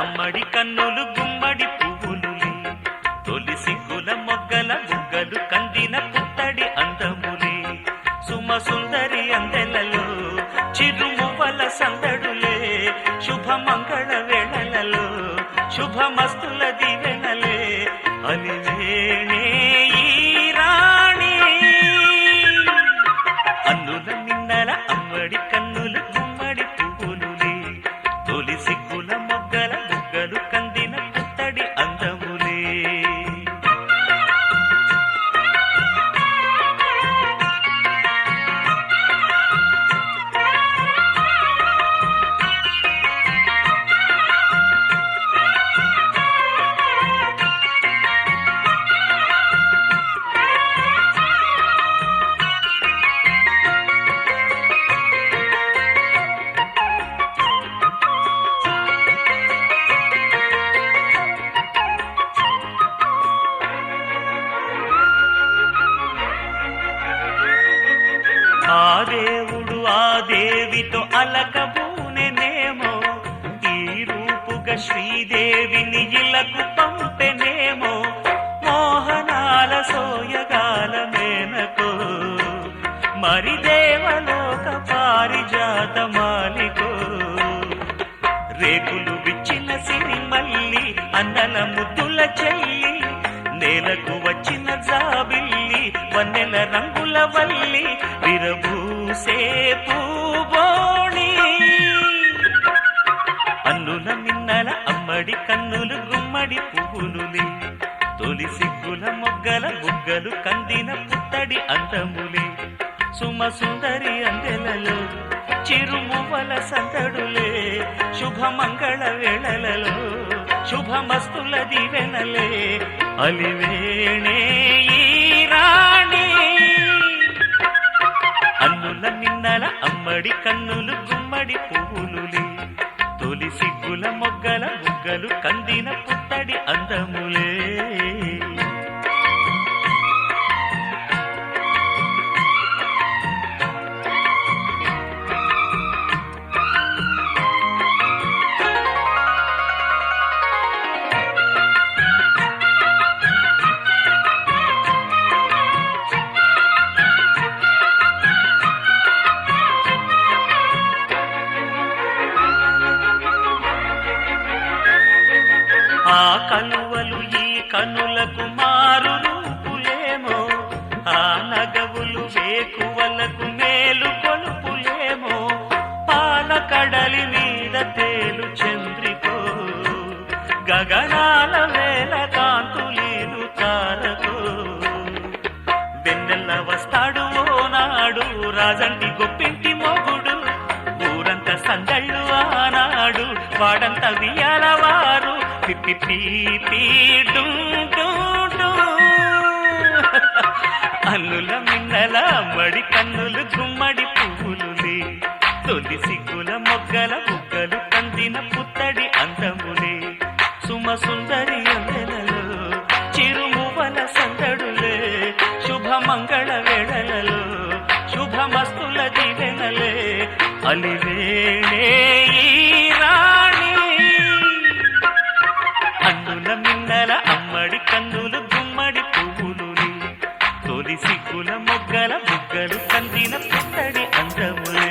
అమ్మడి కన్నులు గుమ్మడి పువ్వులులే తొలి సిగ్గుల మొగ్గల బుగ్గలు కందిన పుత్తడి అందములే సుమ సుందరి అందెలలో చిరుమువ్వల సందడులే శుభ మంగళ వేళలలో శుభమస్తుల దివెనలే అలివేణే ఈ రాణి అన్నుల నిన్నల అమ్మడి కన్నులు గుమ్మడి పువ్వులులే తొలి సిగ్గుల మొగ్గల బుగ్గలు కందిన పుత్తడి అందములే ఆ దేవుడు ఆ దేవితో అలకబూనెనేమో ఈ రూపుగా శ్రీదేవిని ఇలకు పంపెనేమో మోహనాల సోయగాల మేనకో మరి దేవలోక పారిజాత మాలికో రేకులు విచ్చిన సిరిమల్లి అందల ముద్దుల చెల్లి నేలకు వచ్చిన జాబిల్లి వన్నెల రంగుల వల్లి విరబూసే పూబోణి అన్నుల నిన్నల అమ్మడి కన్నులు గుమ్మడి పువ్వులులే తొలి సిగ్గుల మొగ్గల బుగ్గలు కందిన పుత్తడి అందములే సుమ సుందరి అందెలలో చిరుమువ్వల సందడులే శుభమంగళ వేళలలో శుభమస్తుల దివెనలే అలివేణే ఈ రాణి అన్నుల నిన్నల అమ్మడి కన్నులు గుమ్మడి పువ్వులులే తొలి సిగ్గుల మొగ్గల బుగ్గలు కందిన పుత్తడి అందములే ఆ కలువలు ఈ కనులకు మారు రూపులేమో ఆ నగవులు వేకువలకు మేలు కొలుపులేమో పాల కడలి మీద తేలు చంద్రికో గగనాల వేల కాంతులీలు తారకో వెన్నెల్ల వస్తాడు ఓనాడు రాజంటి గొప్పింటి మొగుడు ఊరంత సందళ్ళు ఆనాడు వాడంత వియాలవారు అల్లుల మిన్నల మడి కన్నులు గుమ్మడి పువ్వులులే తొలి సిగ్గుల మొగ్గల బుగ్గలు కందిన పుత్తడి అందములే సుమ సుందరి అందెలలో చిరుమువ్వల సందడులే శుభమంగళ వేళలలో శుభమస్తుల దివెనలే అలివేణే ఈ రాణి అన్నుల మిన్నల అమ్మడి కన్నులు గుమ్మడి పువ్వులులే తొలి సిగ్గుల మొగ్గల బుగ్గలు కందిన పుత్తడి అందములే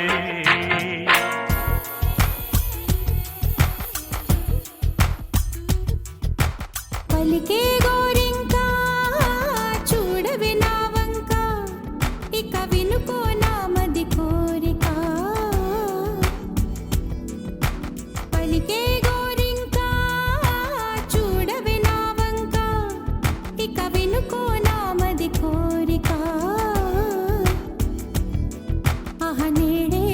పలికే గోరింకా చూడవే నా వంక ఇక వినుకో నామది కోరిక పలికే గోరింకా చూడవే నా వంక ఇక వినుకో నామది కోరిక ఆహ నేడే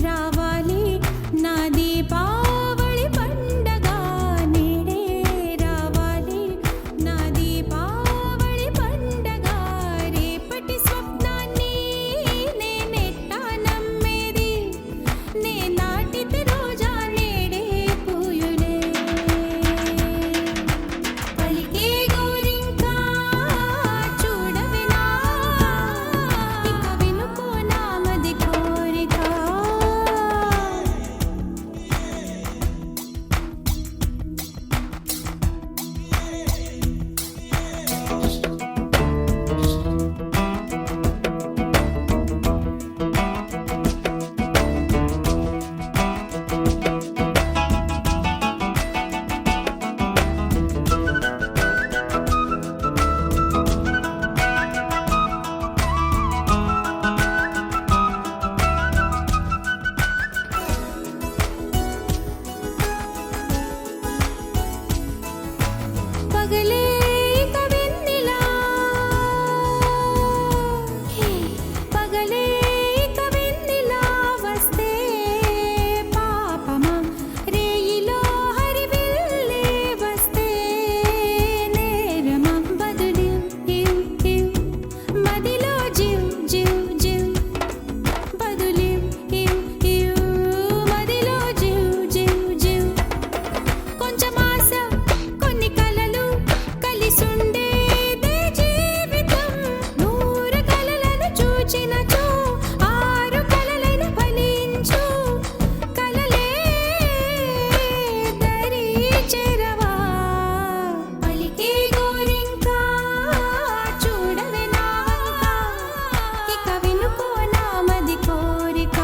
రావాలి నా దీపావళి పండగ నేడే రావాలి నా పగలే ఇక వెన్నెలా పగలే ఇక వెన్నెలా వస్తే పాపమా రేయిలో హరివిల్లే వస్తే నేరమా బదులు మదిలో జివ్ జివ్ జివ్ బదులు మదిలో జివ్ జివ్ జివ్ కొంచెం ఆశ కొన్ని కలలు కలిసుండేదే జీవితం నూరు కలలను చూచినచో ఆరు కలలైన ఫలించు కలలే దరి చేరవా పలికే గోరింకా చూడవే నా వంక ఇక వినుకో నా మది కోరిక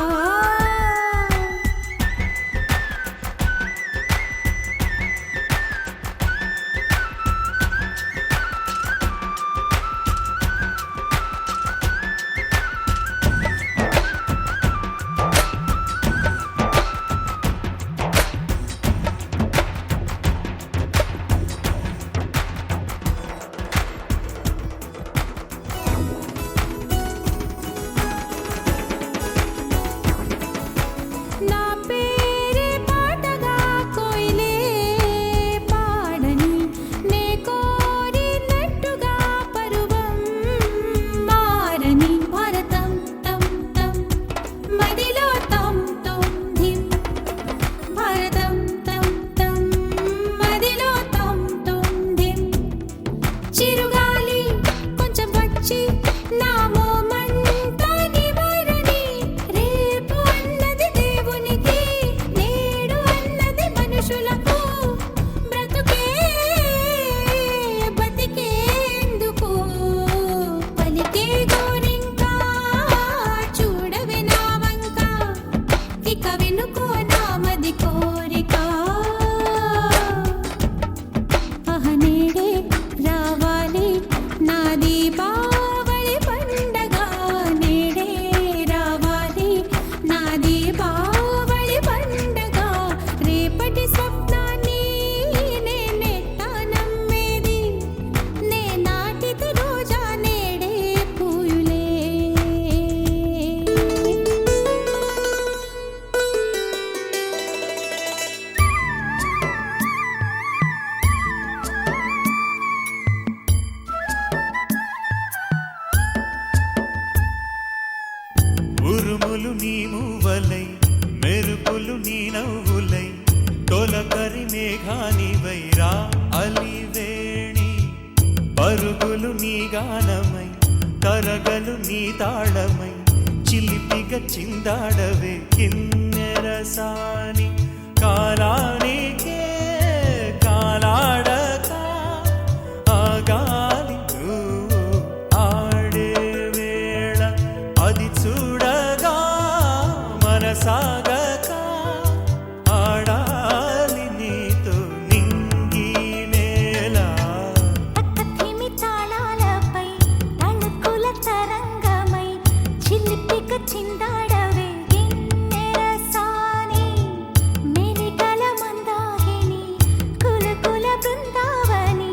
నా పేరే పాటగా కోయిలే పాడని నే కోరినట్టుగా పరువం మారని భారతం తం తం మదిలో తం తం ధిం భారతం తం తం మదిలో తం తం ధిం చిరుగాలి కొంచెం వచ్చి నా మోమంతా నివారణి రేపు అన్నది దేవునికి నేడు అన్నది మనుషులకు బ్రతుకే బతికేందుకు పలికే గోరింకా చూడవే నా వంక ఇక వినుకో నా మది కోరిక నేడే రావాలి నా దీపావళి పండగ నేడే రావాలి నా దీపావళి పండగ రేపటి స్వప్నాన్ని నేనెట్టా నమ్మేది నే నాటిది రోజా నేడే పూయులే ఉరుములు నీ మూవలై మెరుపులు నీ నవ్వులై తొలకరి మేఘానివై రా అలివేణి పరుగులు నీ గానమై తరగలు నీ తాళమై చిలిపిగా చిందాడవే కిన్నెరసాని కాలానికే కాలాడక ఆగాలి నువ్వు ఆడే వేళ అది చూడగా మనసాగక ఆడాలి నీతో నింగి నేల తక్కతిమి తాళాలపై తణుకుల తరంగమై చిలిపిక చిందాడవే గిన్నెరసాని మెలికల మందాగిని కులకుల బృందావని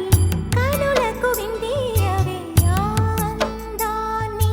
కనులకు విందియవే ఆనందాన్ని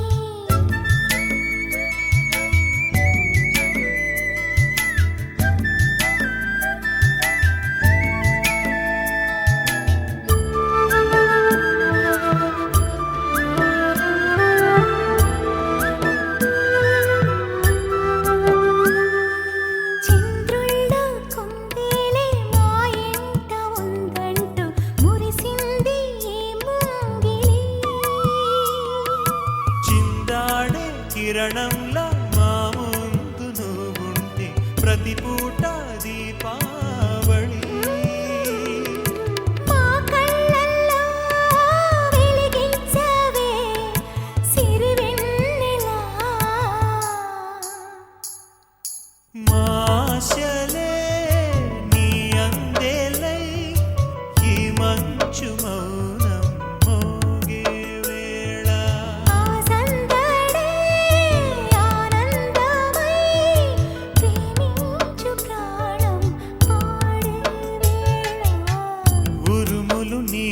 చంద్రుల్లో కుందేలే మా ఇంట ఉందంటూ మురిసింది ఈ ముంగిలి చిందాడే కిరణంలా మా ముందు నువ్వుంటే ప్రతి పూట దీపావళి మా కళ్ళల్లో వెలిగించవే సిరివెన్నెలా మాశలే నీ అందేలై ఈ మంచు మౌనం మోగే వేళ ఆ సందడే ఆనందమై ప్రేమించు ప్రాణం పాడే వేళ ఉరుములు నీ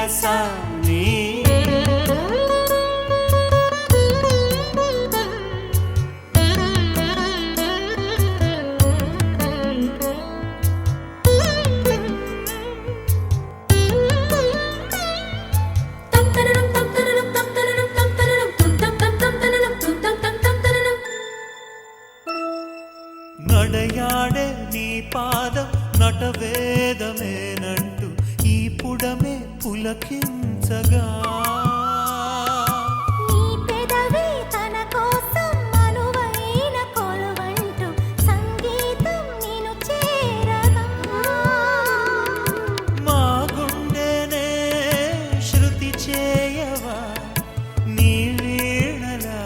విరసాన్ని నడయాడే నీ పాదం నటవేదమేనంటూ ఈ పుడమే పులకించగా నీ పెదవి తన కోసం అనువైన కొలువంటూ సంగీతం నిన్ను చేరగా మా గుండెనే శృతి చేయవా నీ వీణలా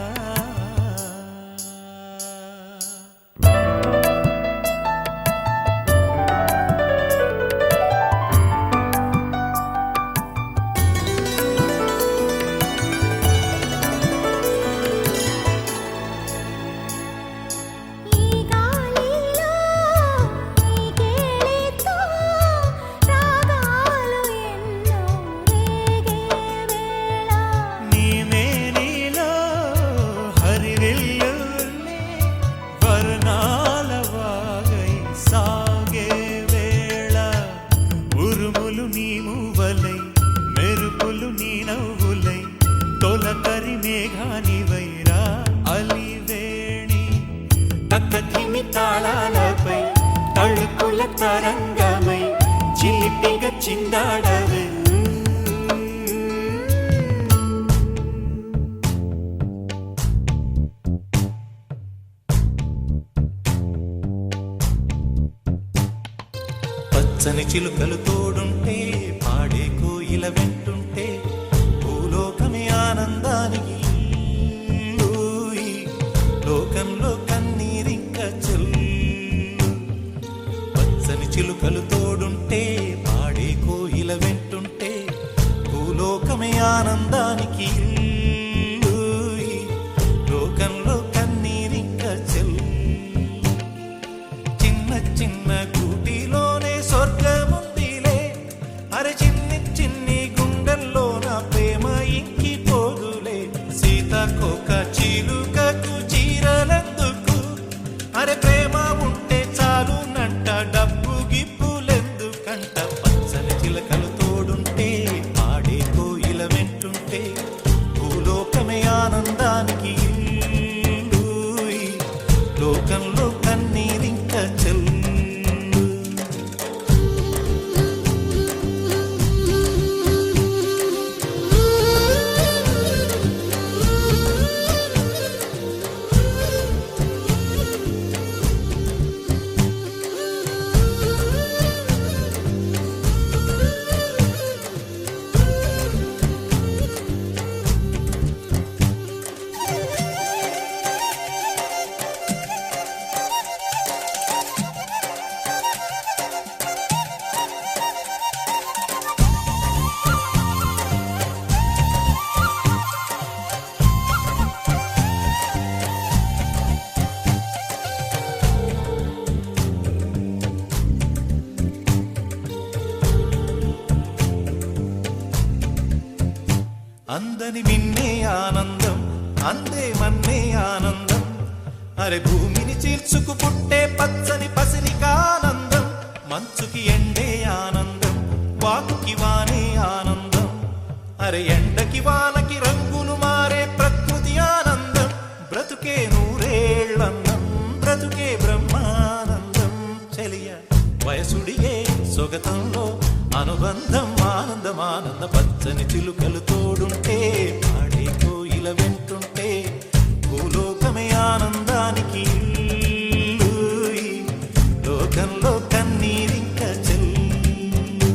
ఈ గాలిలో ఈ గేలితో రాగాలు ఎన్నో రేగే వేళ నీ మేనిలో హరివిల్లులే వర్ణాల వాగై సాగే వేళ ఉరుములు నీ మూవలై మెరుపులు నీ నవ్వులై తొలకరి మేఘానివైరా అలివేణి తక్కధిమి తాళాలపై తళుకుల తరంగమై చిలిపిగ చిందాడవే పచ్చని చిలుకలు తోడుంటే పాడే కోయిల వెంటుంటే భూలోకమే ఆనందానికి ఊయి. లోకంలో కన్నీరింక చెల్లు పచ్చని చిలుకలు తోడుంటే పాడే కోయిల వెంటుంటే భూలోకమే ఆనందానికి ఊయి. లోకంలో కన్నీరింక చెల్లు చిన్న చిన్న గూటిలోనే స్వర్గముందిలే అరే చిన్ని చిన్ని గుండెల్లో నా ప్రేమ ఇంకిపోదులే సీతాకోక చిలుకకు చీరలెందుకు అరే ప్రేమ ఉంటే చాలునంట డబ్బు గిప్పులెందుకంట పచ్చని చిలకలు తోడుంటే పాడే కోయిల వెంటుంటే భూలోకమే ఆనందానికి ఇల్లూయి. లోకంలో కన్నీరింక చెల్లు అందని మిన్నే ఆనందం అందే మన్నే ఆనందం అరే భూమిని చీల్చుకు పుట్టే పచ్చని పసిరికానందం మంచుకి ఎండే ఆనందం వాకుకి వానే ఆనందం అరే ఎండకి వానకి రంగులు మారే ప్రకృతి ఆనందం బ్రతుకే నూరేళ్ళందం బ్రతుకే బ్రహ్మానందం చెలియ వయసుడిగే సొగతంలో అనుబంధం ఆనందం ఆనంద పచ్చని చిలుకలు తోడుంటే పాడే కోయిల వెంటుంటే భూలోకమే ఆనందానికి ఇల్లూయి. లోకంలో కన్నీరింక చెల్లు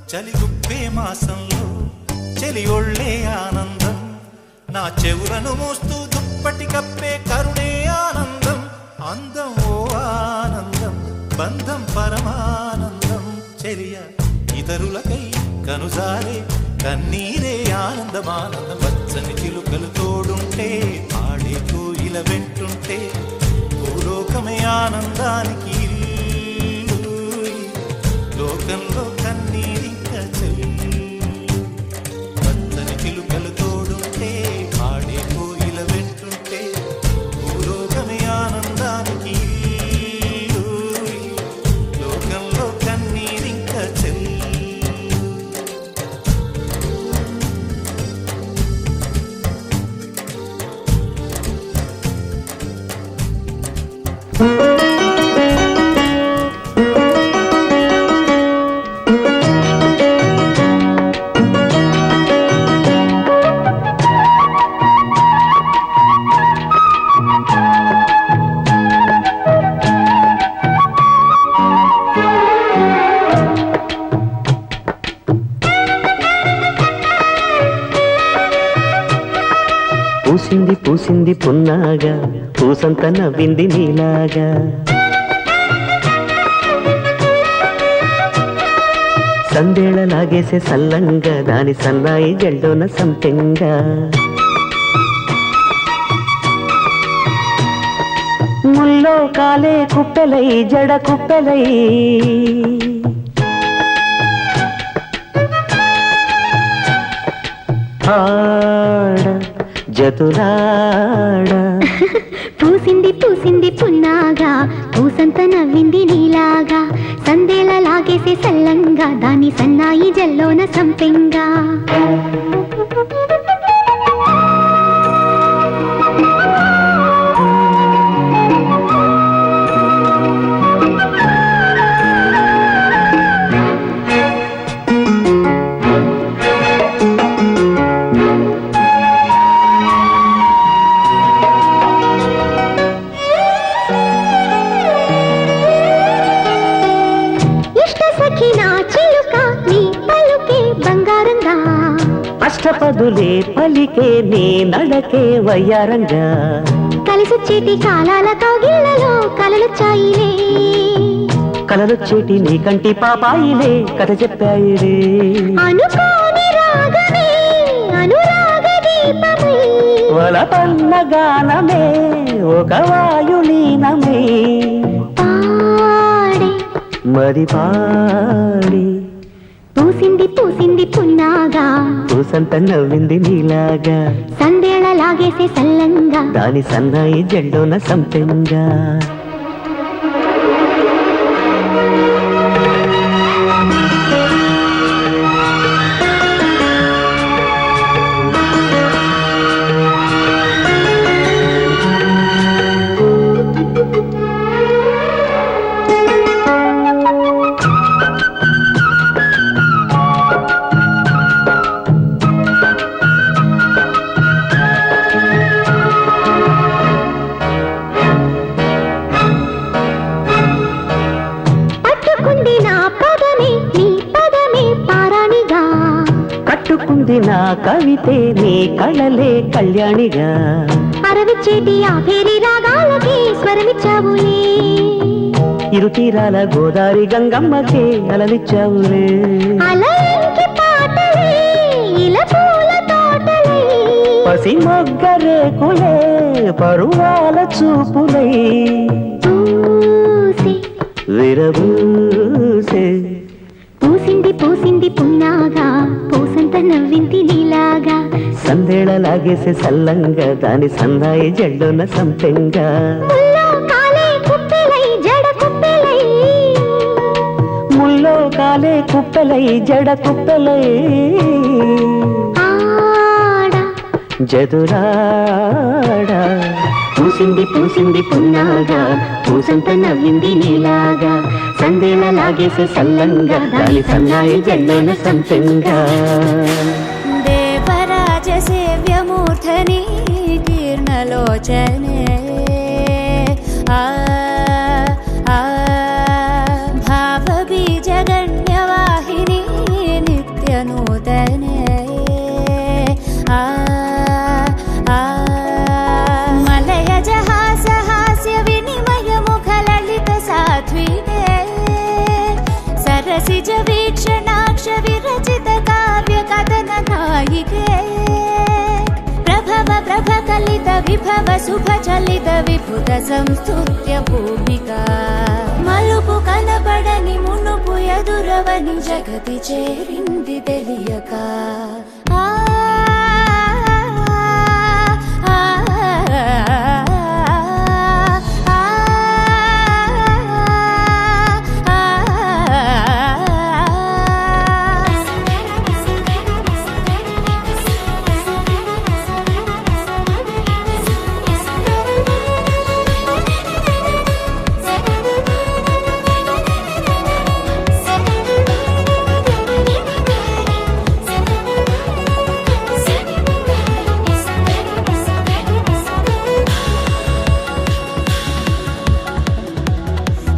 చలి గుప్పే మాసంలో చలి ఒళ్ళే ఆనందం నా చెవులను మోస్తూ దుప్పటి కప్పే కరుణే ఆనందం అందం ఓ ఆనందం బంధం పరమానందం చెలియ ఇతరులకై కనుసారే కన్నీరే ఆనందమానందం వచ్చని చిలుకలు తోడుంటే ఆడే కోయిల వెంటుంటే భూలోకమే ఆనందానికి ఇల్లు. లోకంలో కన్నీరింక చెల్లి వచ్చని చిలుకలు తోడుంటే ఆడే కోయిల వెంటుంటే భూలోకమే ఆనందానికి ఇల్లు. లోకంలో కన్నీరింక చెల్లి పూసింది పూసింది పున్నాగా పూసంత నవ్వింది నీలాగా సందేళ లాగేసే సల్లంగా దాని సన్నాయి జల్డోన సంపెంగా ముల్లో కాలే కుప్పెలై జడ కుప్పెలై ఆడ జతులాడ పూసింది పూసింది పున్నాగా పూసంత నవ్వింది నీలాగా సందేళ లాగేసే సల్లంగా దాని సన్నాయి జల్లోన సంపెంగా అష్టపదులే పలికే నీ నడకే వయ్యారంగా కలిసొచ్చేటి కాలాల కౌగిళ్లలో కలలొచ్చాయిలే కలలొచ్చేటి నీ కంటి పాపాయిలే కథ చెప్పాయిలే అనుకోని రాగమే అనురాగ దీపమై వలపన్న గానమే ఒక వాయులీనమే పాడే మరి పాడి పూసింది పూసింది పున్నాగా పూసంత నవ్వింది నీలాగా సందేళ లాగేసే సల్లంగా దాని సన్నాయి జెండోన సంపెంగా కట్టుకుంది నా కవితే నీ కళలే కళ్యాణిగా అరవిచ్చేటి ఆ పేరి రాగాలకి స్వరమిచ్చావులే ఇరు తీరాల గోదారి గంగమ్మకే అలలిచ్చావులే అలయంకి పాటలే ఇలా పూల తోటలే పసి మొగ్గరేకులే పరువాల చూపులై పూసి విరబూసే పూసింది పూసింది పున్నాగా పూసంత నవ్వింది నీలాగా సందేళ లాగేసే సల్లంగా దాని సన్నాయి జల్లున సంపెంగా ముల్లో కాలే కుప్పెలై జడ కుప్పెలై ముల్లో కాలే కుప్పెలై జడ కుప్పెలై ఆడ జదురాడ పూసింది పూసింది పున్నాగా పూసంత నవ్వింది నీలాగా సందేళ లాగేసే సల్లంగా దాని సన్నాయి జల్లున సంపెంగా దేవరాజ సేవ్యమూర్ధని కీర్ణలోచనే భావబీజగణ్యవాహిని ನಿಜ ವೀಕ್ಷಣಾಕ್ಷ ವಿರಚಿತ ಕಾವ್ಯ ಕಥನ ನಾಯಿಕೆ ಪ್ರಭವ ಪ್ರಭ ಕಲಿತ ವಿಭವ ಶುಭ ಚಲಿತ ವಿಭುತ ಸಂಸ್ತುತ್ಯ ಭೂಮಿಕಾ మలుపు కనబడని మునుపు ఎదురవని జగతి చేరింది తెలియక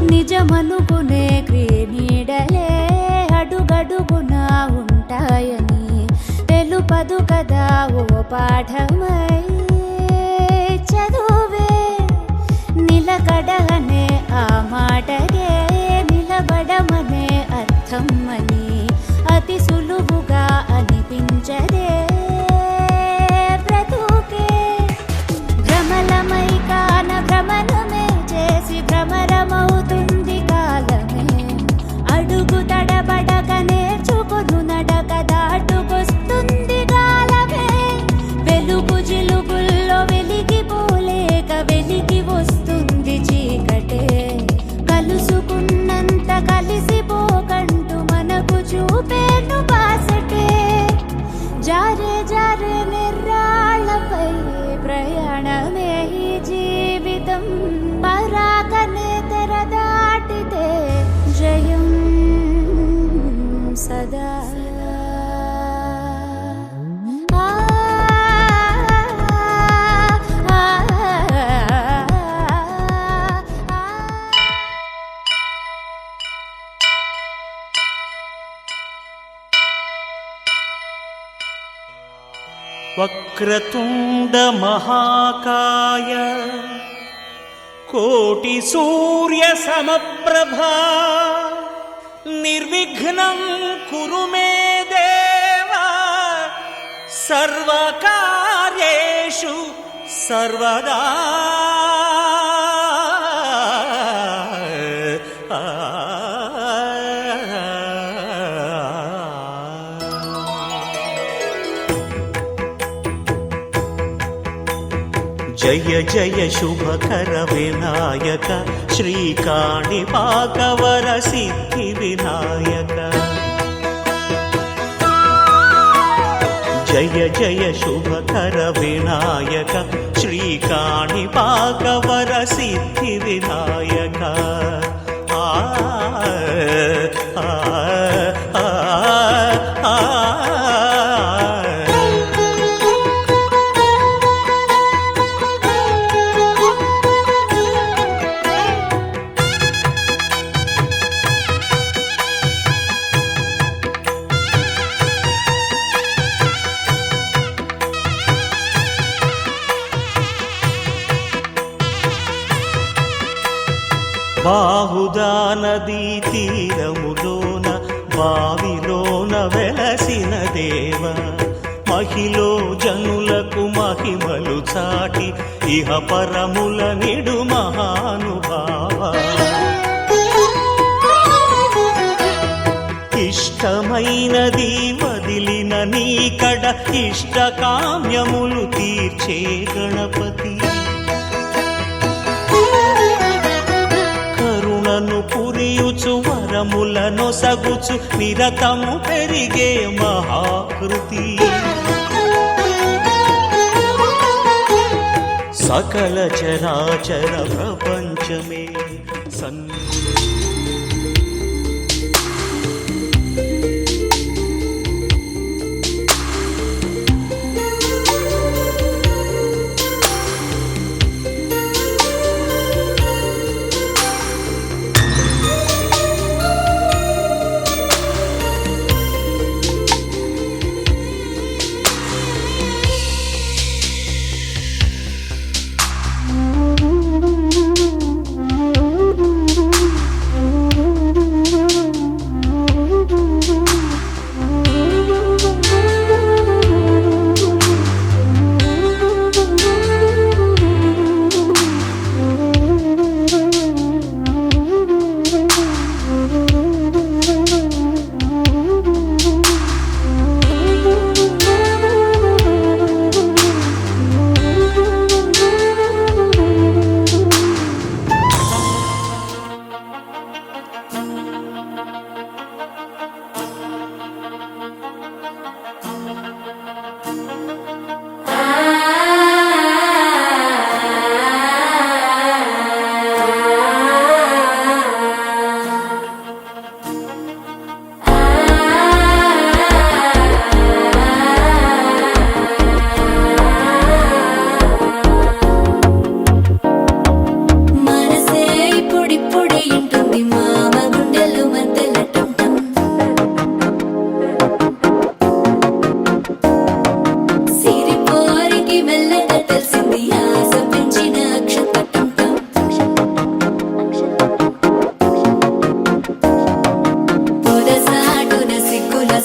నిజమనుకునే నీడలే అడుగడుగునా ఉంటాయని తెలుపదు కదా ఓ పాఠమై చదువే నిలకడనే ఆ మాటగే నిలబడమనే అర్థం అని అతి సులువుగా అనిపించదే బ్రతుకే భ్రమలమై కాన భ్రమణమే చేసి భ్రమరమవుతుంది కాలమే అడుగు తడబడక నేర్చుకొను నడక దాటుకొస్తుంది కాలమే వెలుగు జిలుగుల్లో వెలిగిపోలేక వెలిగి వస్తుంది చీకటే కలుసుకున్నంత కలిసిపోకంటూ మనకు చూపేను బాసటే జారే జారే నిర్రాళ్ళపై ప్రయాణమే ఈ జీవితం పరాకనే తెర దాటితే జయం సదా వక్రతుండ మహాకాయ కోటి సూర్య సమప్రభా నిర్విఘ్నం కురు మే దేవా సర్వకార్యేషు సర్వదా జయ జయ శుభకర వినాయక శ్రీకాణిపాకవర సిద్ధి వినాయక జయ జయ శుభకర వినాయక శ్రీకాణిపాకవర సిద్ధి వినాయక బాహుదా నదీ తీరములోన బావిలోన వెలసిన దేవ మహిలో జనులకు మహిమలు చాటి ఇహ పరముల నిడు మహానుభావ ఇష్టమైనది వదిలిన నీకడ ఇష్ట కామ్యములు తీర్చే గణపతి పురియుచు వరములను సగుచు నిరతము పెరిగే మహాకృతి సకల చరాచర ప్రపంచమే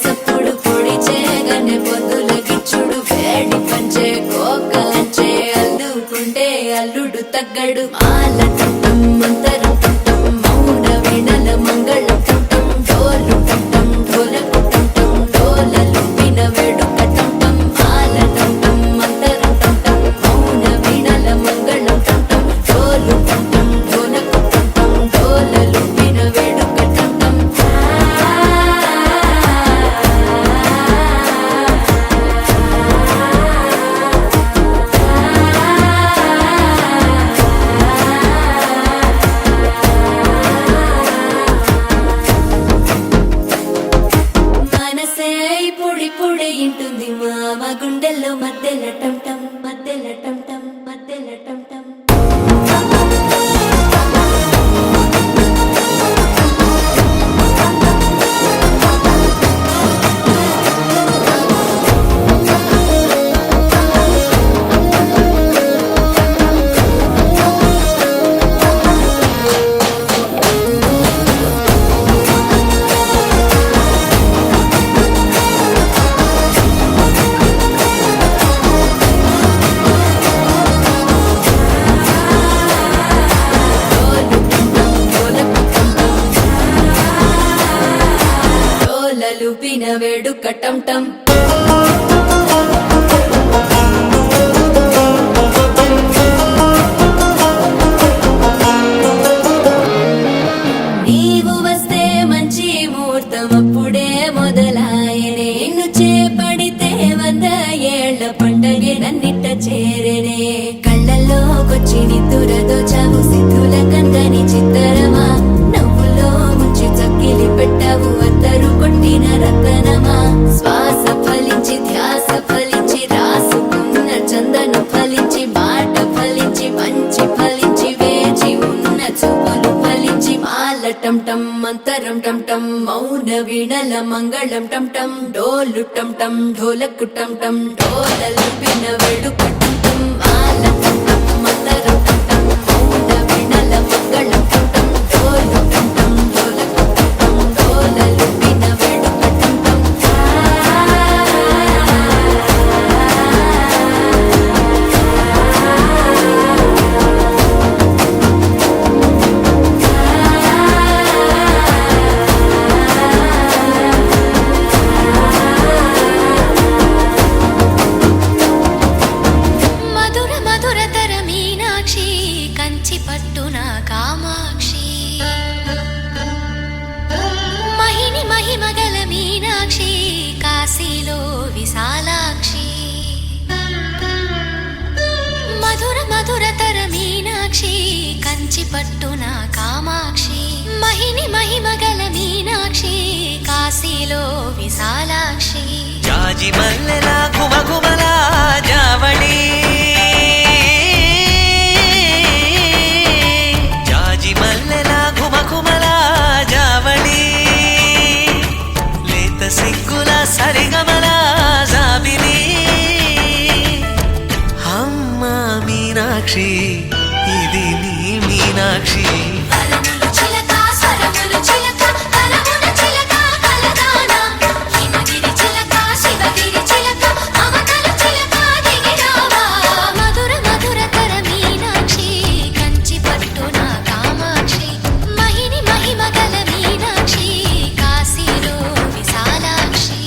సప్పుడు పొడి చేయగానే పొద్దుల గిచ్చుడు వేడి పంచే కోకలంచే అల్లుకుంటే అల్లుడు తగ్గడు మాల టం మంతరం టం మౌన వీణల మంగళం టం డోలు టం ఢోలకు టం డోలలు విన వేడుక టం మాల టం మంతరం టం మౌన వీణల మంగళం టం డోలు టం ఢోలకు టం డోలలు విన వేడుక టం మనసే పొడి పొడి ఇంటుంది మామ గుండెల్లో మధ్యల టం టం మధ్యల టం టం మధ్యల టం టం లూపిన వేడుక టం టం నీవు వస్తే మంచి ముహూర్తం అప్పుడే మొదలాయనే నిన్ను చేపడితే 100 ఏళ్ల పండగే నన్నిట్ట చేరనే కళ్ళల్లోకొచ్చి నిద్దురదో చావు సిద్ధుల కందని చిత్తరమా నవ్వులో ముంచి చక్కిలి పెట్టావు అద్దరు కొట్టిన రతనమా శ్వాస ఫలించి ధ్యాస ఫలించి రాసుకున్న చందనం ఫలించి మాట ఫలించి మంచి ఫలించి వేచి ఉన్న చూపులు ఫలించి మాల టం టం మంతరం టం టం మౌన వీణల మంగళం టం టం డోలు టం టం ఢోలకు టం టం డోలలు విన వేడుక టం టం మాల టం టం మంతరం టం టం మౌన వీణల మంగళం టం టం డోలు టం టం ఢోలకు టం టం డోలలు విన వేడుక టం టం మధుర మధురతర మీనాక్షి కంచి పట్టున కామాక్షి మహిని మహిమగల మీనాక్షి కాశీలో విశాలాక్షి మధుర మధురతర మీనాక్షి కంచి పట్టున కామాక్షి మహిని మహిమగల మీనాక్షి కాశీలో విశాలాక్షి జాజి మల్లెల గుమగుమల జావళి జాజి మల్లెల గుమగుమల జావళి లేత సిగ్గుల సరిగమల జాబిలి అమ్మ మీనాక్షి ఇది నీ మీనాక్షి వరములు చిలక స్వరములు చిలక కలమున చిలక కలదానా హిమగిరి చిలక శివగిరి చిలక అవతల చిలక దిగిరావా మధుర మధురతర మీనాక్షి కంచి పట్టున కామాక్షి మహిని మహిమగల మీనాక్షి కాశీలో విశాలాక్షి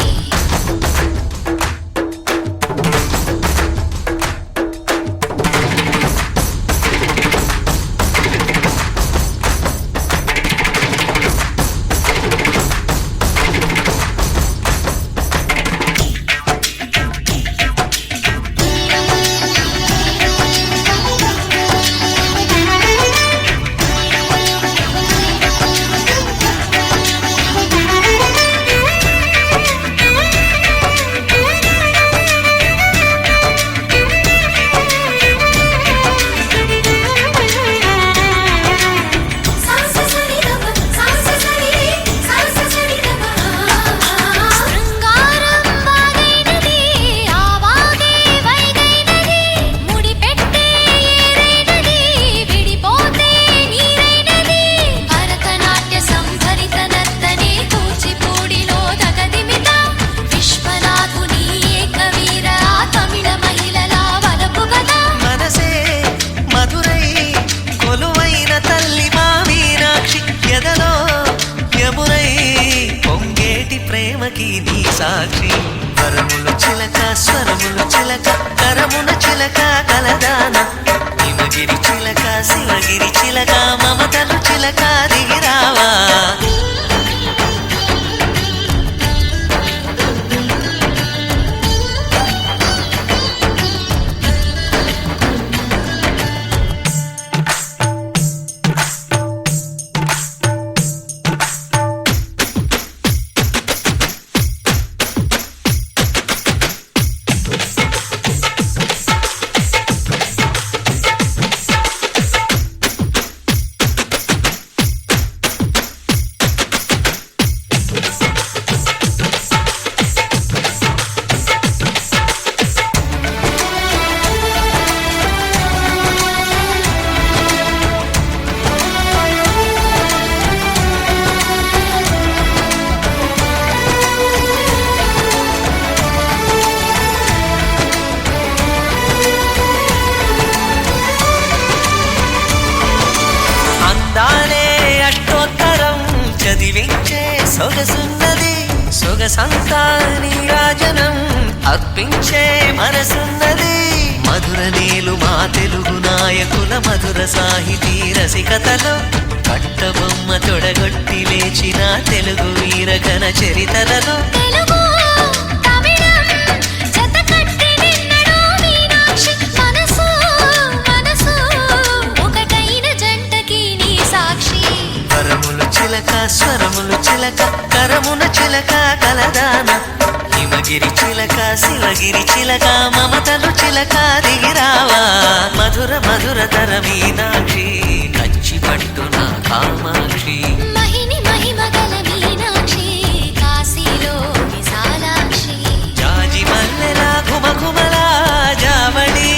జంటకి నీ సాక్షి వరములు చిలక స్వరములు చిలక కరమున చిలక కలదాన హిమగిరి చిలక శివగిరి చిలక మమతలు చిలక దిగిరావా చదివించే సొగసున్నది సొగసంతా నీరాజనం అర్పించే మనసున్నది మధుర నేలు మా తెలుగు నాయకుల మధుర సాహితీ రసికతలో కట్టబొమ్మ తొడగొట్టి లేచిన తెలుగు వీరగణ చరితలలో తెలుగు తమిళం జతకట్టి నిన్నడు మీనాక్షి మనసు మనసు ఒకటైన జంటకి నీ సాక్షి వరములు చిలక స్వరములు చిలక కరమున చిలక కలదాన హిమగిరి చిలక శివగిరి చిలక మమతలు చిలక దిగిరావా మధుర మధుర తర మీనాక్షి కంచి పట్టున కామాక్షి మహిని మహిమగల మీనాక్షి కాశీలో విశాలాక్షి జాజి మల్లెలా ఘుమఘుమలా జావళి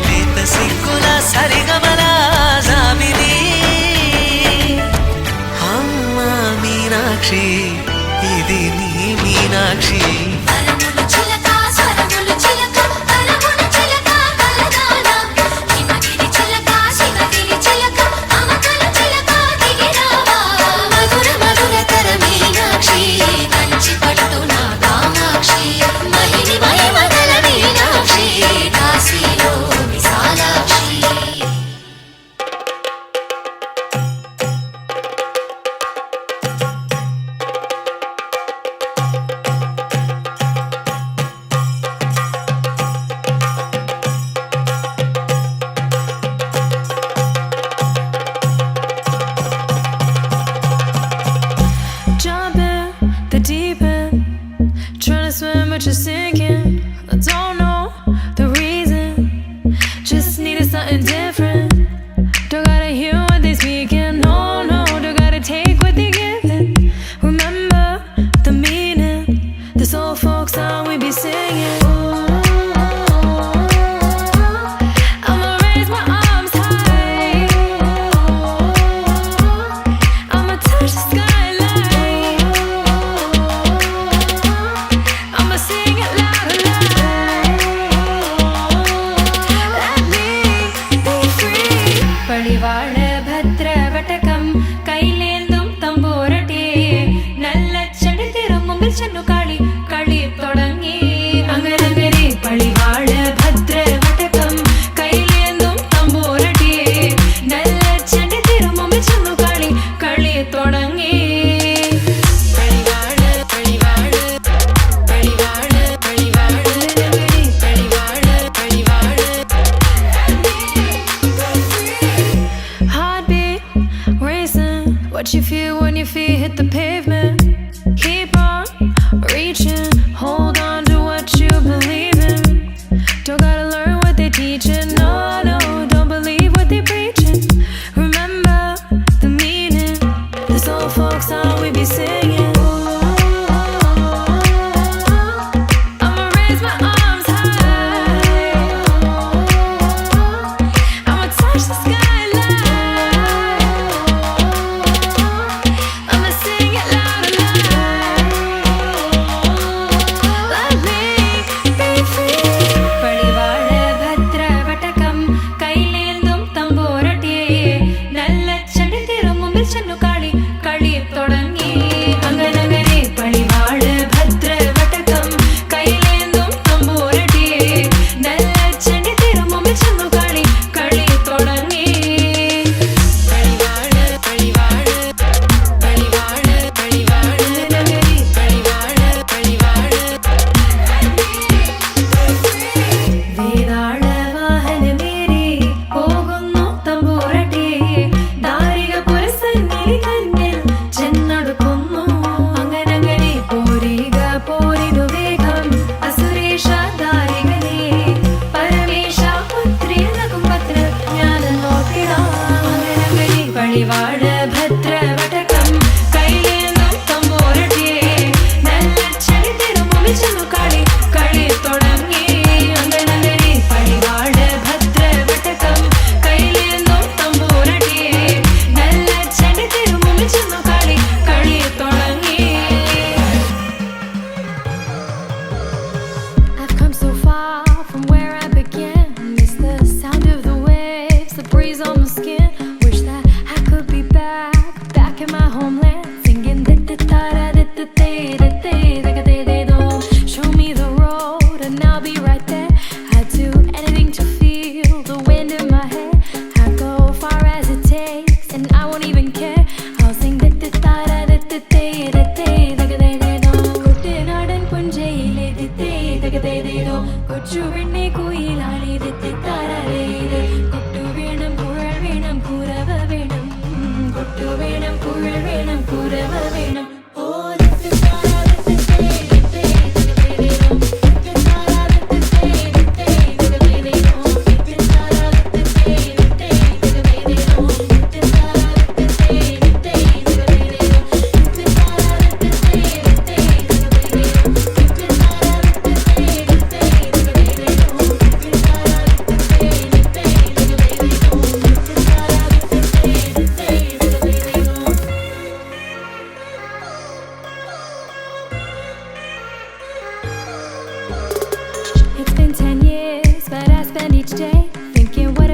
లేత సిగ్గుల సరిగమలా జాబిలి అమ్మా మీనాక్షి ఇది నీ మీనాక్షి వరములు చిలక స్వరములు చిలక కరమున చిలక కలదాన హిమగిరి చిలక శివగిరి చిలక మమతలు చిలక దిగిరావా మధుర మధుర తర మీనాక్షి కంచి పట్టున కామాక్షి మహిని మహిమగల మీనాక్షి కాశీలో Vishalakshi Jump in the deep end, trying to swim but you're sinking. I don't know the reason, just needed something different. Don't gotta hear what they speaking, no, no, don't gotta take what they giving. Remember the meaning, this old folk song we be singing. I'ma raise my arms high, I'ma touch the skyline, I'ma sing it loud and loud. Let me be free. പടിവാള ഭദ്രവടകം കൈലേന്തും തമ്പൂരട്ടെ നല്ല ചടിതിരും മുമ്പിൽ ചെന്നു കളി കളി തുടങ്ങി അങ്ങനെ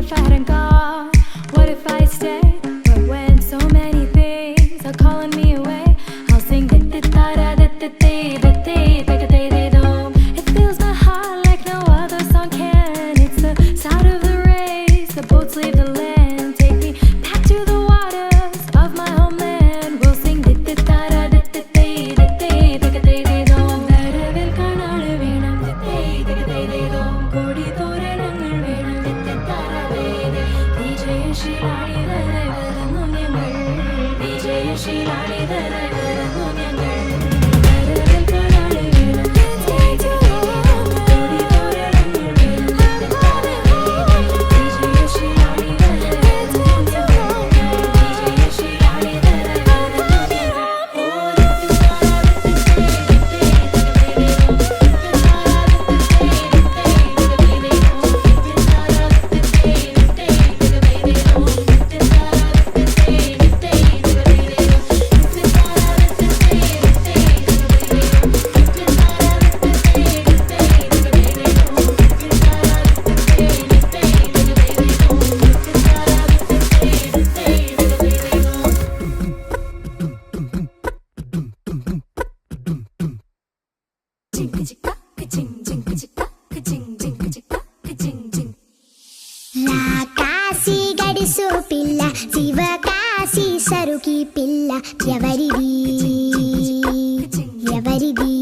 fat and gone. What if I stay? But when so many things are calling me away, I'll sing da da da da da da da da da da da da. It fills my heart like no other song can. It's the sound of the race, the boats leave the land. Take me back to the waters of my homeland. We'll sing da da da da da da da da da da da. വരവിൽ കാണാതെ വേണം da da da da da. കോടി തോരണങ്ങൾ വേണം da da da da. വിജയശീലാളിതരായി വരുന്നു ഞങ്ങൾ, വിജയശീലാളിതരായി വരുന്നു ഞങ്ങൾ. വരവിൽ കാണാതെ വേണം da da da da. കോടി തോരണങ്ങൾ വേണം da da da da. വിജയശീലാളിതരായി വരുന്നു ഞങ്ങൾ, വിജയശീലാളിതരായി വരുന്നു ഞങ്ങൾ. కాశీ గడిసు పిల్ల శివ కాశీ సరుకి పిల్ల ఎవరిది ఎవరిది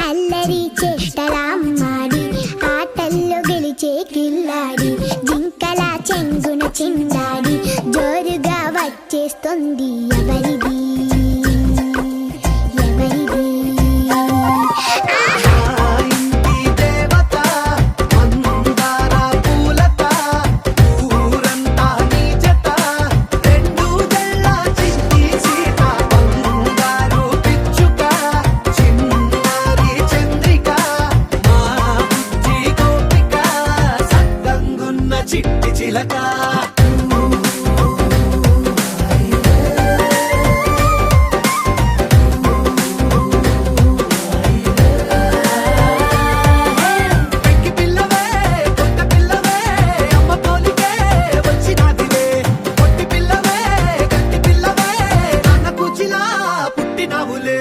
అల్లరి చేష్టలామ్మాడి ఆటల్లో గెలిచే కిల్లాడి జింకల చెంగున చిందాడి జోరుగా వచ్చేస్తుంది ఎవరిది ఎవరిది ఇంటి దేవత మందార పూలత ఊరంతా నీ జత రెండు జల్ల చిట్టి సీత బంగారు పిచ్చుక చిన్నారి చంద్రిక మా బుజ్జి గోపిక సక్కంగున్న చిట్టి చిలక పెంకి పిల్లవే కొత్త పిల్లవే అమ్మ పోలికే వచ్చినాదిలే పొట్టి పిల్లవే గట్టి పిల్లవే నాన్న కూచిలా పుట్టినావులే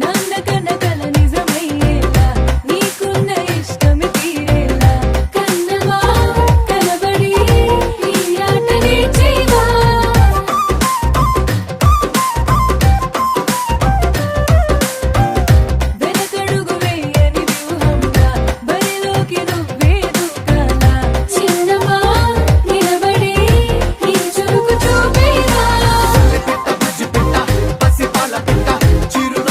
నన్న కనకల నిజమయ్యేలా నీకున్న ఇష్టమి తీరేలా కన్నవా కనబడి ఈ ఆటనే చేయవా. వెనకడుగు వేయని వ్యూహంగా బరిలోకి నువ్వే దూకాలా. చిన్నవా నిలబడి నీ చురుకు చూపేలా. పిట్ట బుజ్జి పిట్ట పసి పాల పిట్ట చిరు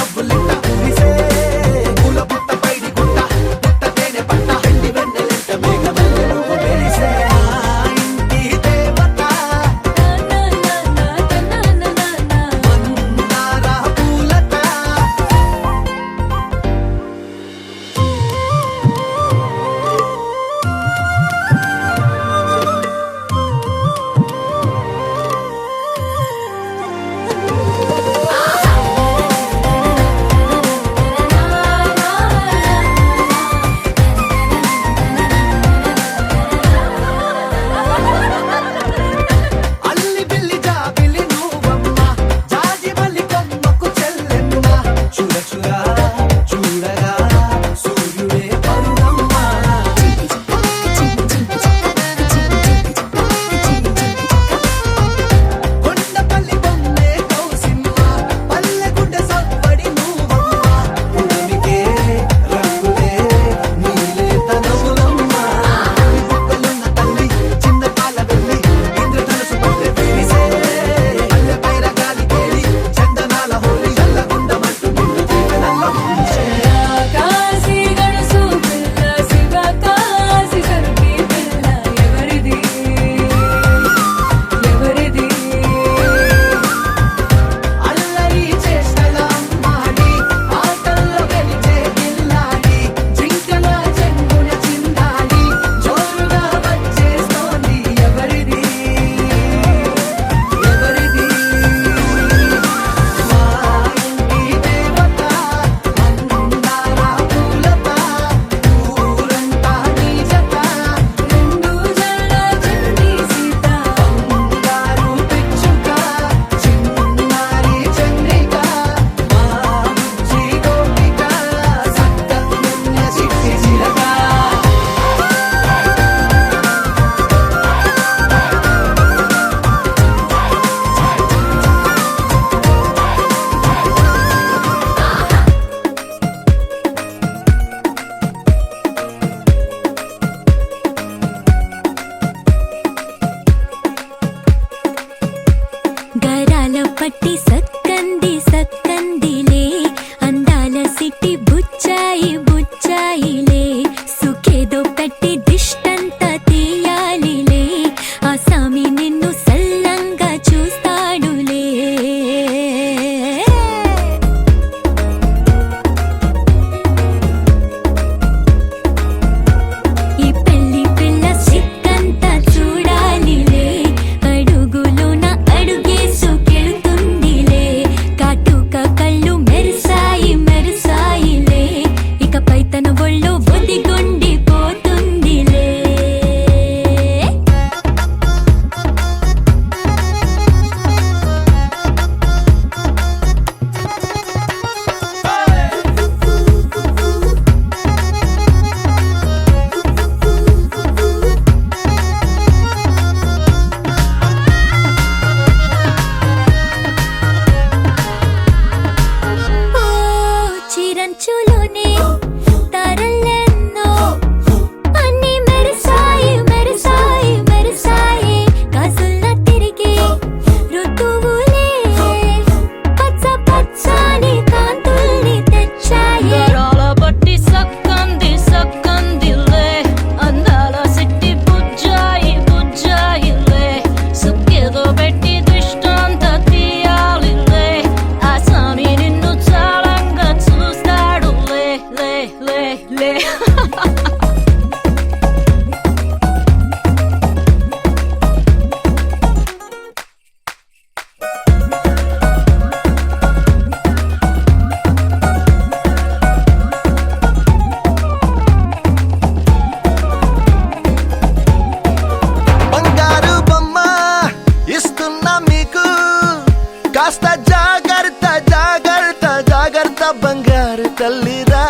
తల్లిరా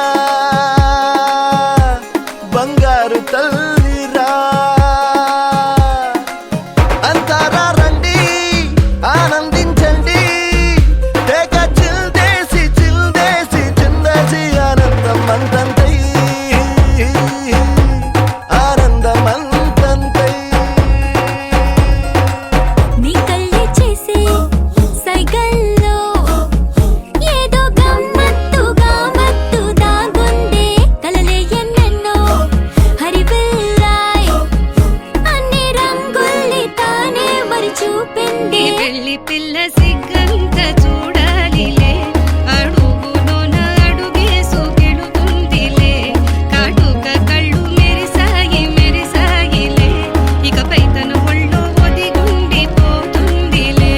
బంగారు తల్లిరా అంతారా రండి ఆనందించండి తెగ చిల్దేసి చిందేసి ఆనందం అంతంతై ఆనందం అంతంతై నీ కళ్ళే చేసే సైగల్లో ఏదో గమ్మత్తుగా మత్తు దాగుందే కలలే ఎన్నెన్నో హరివిల్లాయ్ అన్ని రంగుల్ని తానే మరి చూపింది పెళ్లి పిల్ల సిగ్గంత చూడాలిలే అడుగులోన అడుగేసుకెళుతుందిలే కాటుక కళ్ళు మెరిసాగిలే ఇకపై తన ఒళ్ళో ఒదిగుండిపోతుందిలే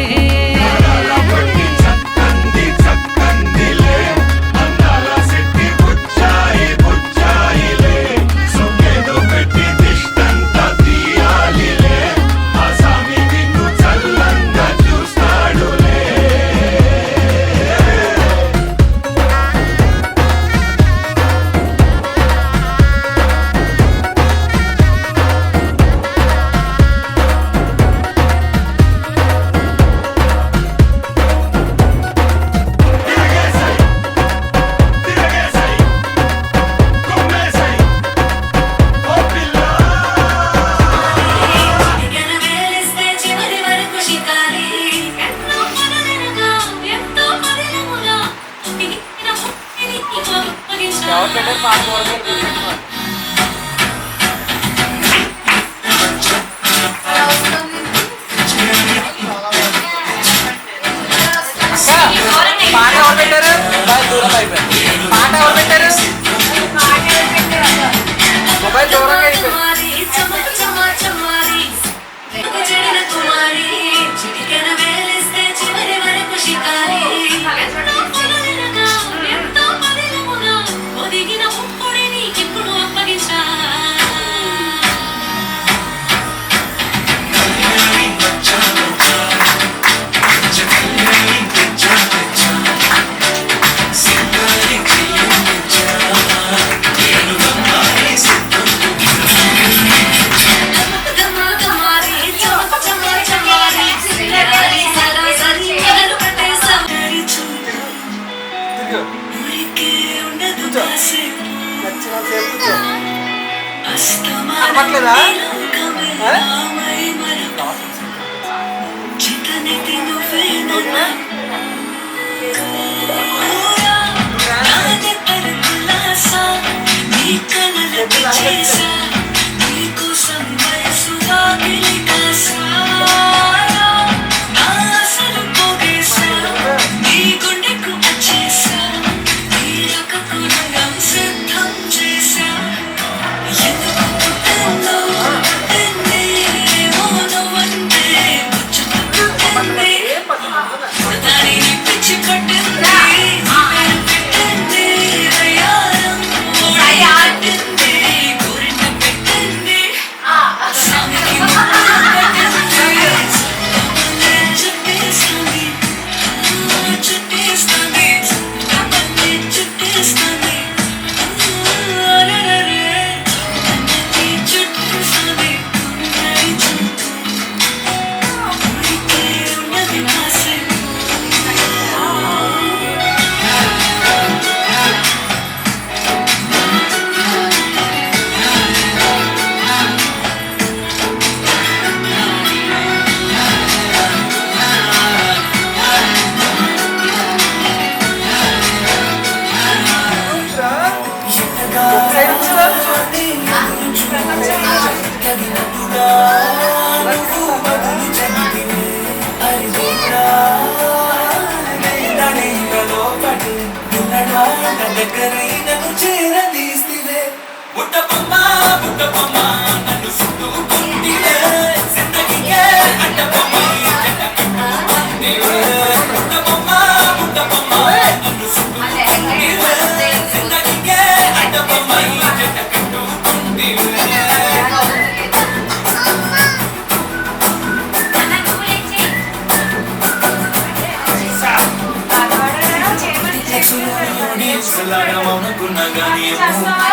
సలాగా మౌనకున్నా గానీ ఏమో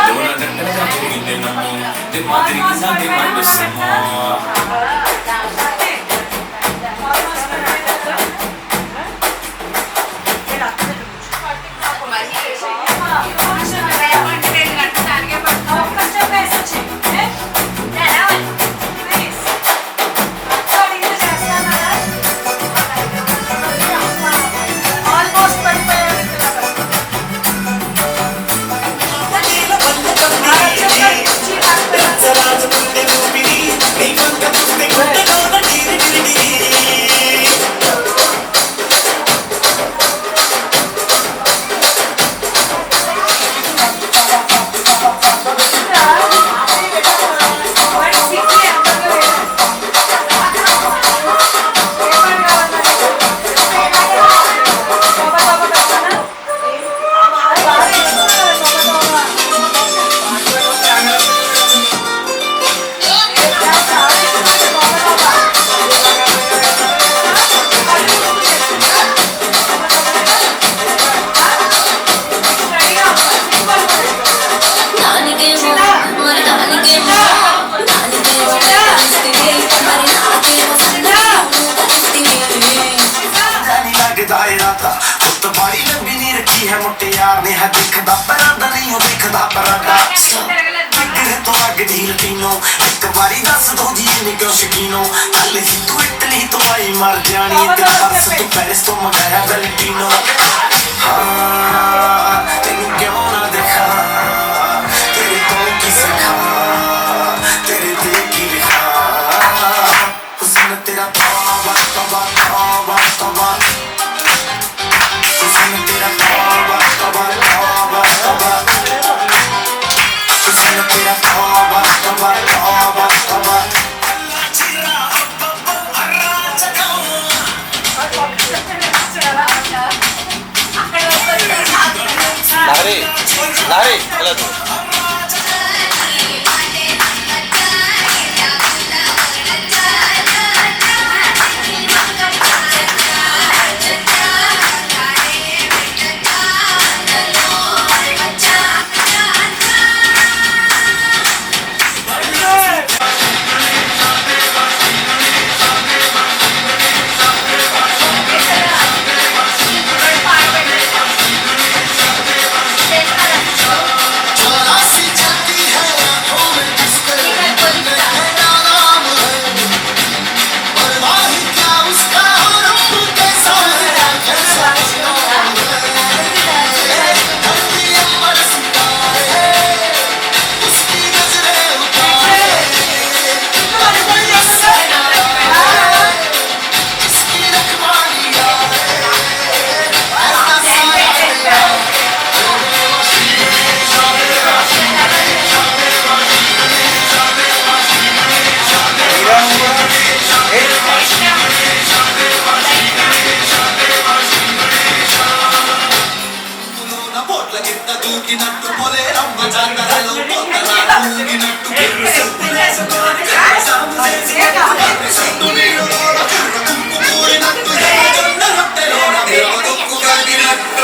లోన గంటలుగా పెరిగిందే నమ్ము దిమ్మా తిరిగిందా దిమ్మండుస్తామో मोटे यार ने है दिखदा परादा नहीं हो दिखदा परादा दिखरे तो अग ढील तीनो एक बारी दस दो जी ने क्यों शकीनो कल ही तू इटली तो आई मर जानी ते परस तू पेरिस तो मंगाया वैलेंटिनो हाँ तेनू क्यों ना देखा तेरे तो की सखा तेरे दिल की लिखा हुस्न तेरा तौबा तौबा तौबा तौबा हुस्न तेरा तौबा तौबा तौबा तौबा हुस्न तेरा तौबा तौबा तौबा तौबा लहरी लहरी దూకినట్టు పొలేరమ్మ జాతరలో పోతరా దూకినట్టు సందు నీళ్ళలో కుంకు కూరినట్టు జొన్న రొట్టెలోన దొక్కు కలిగినట్టు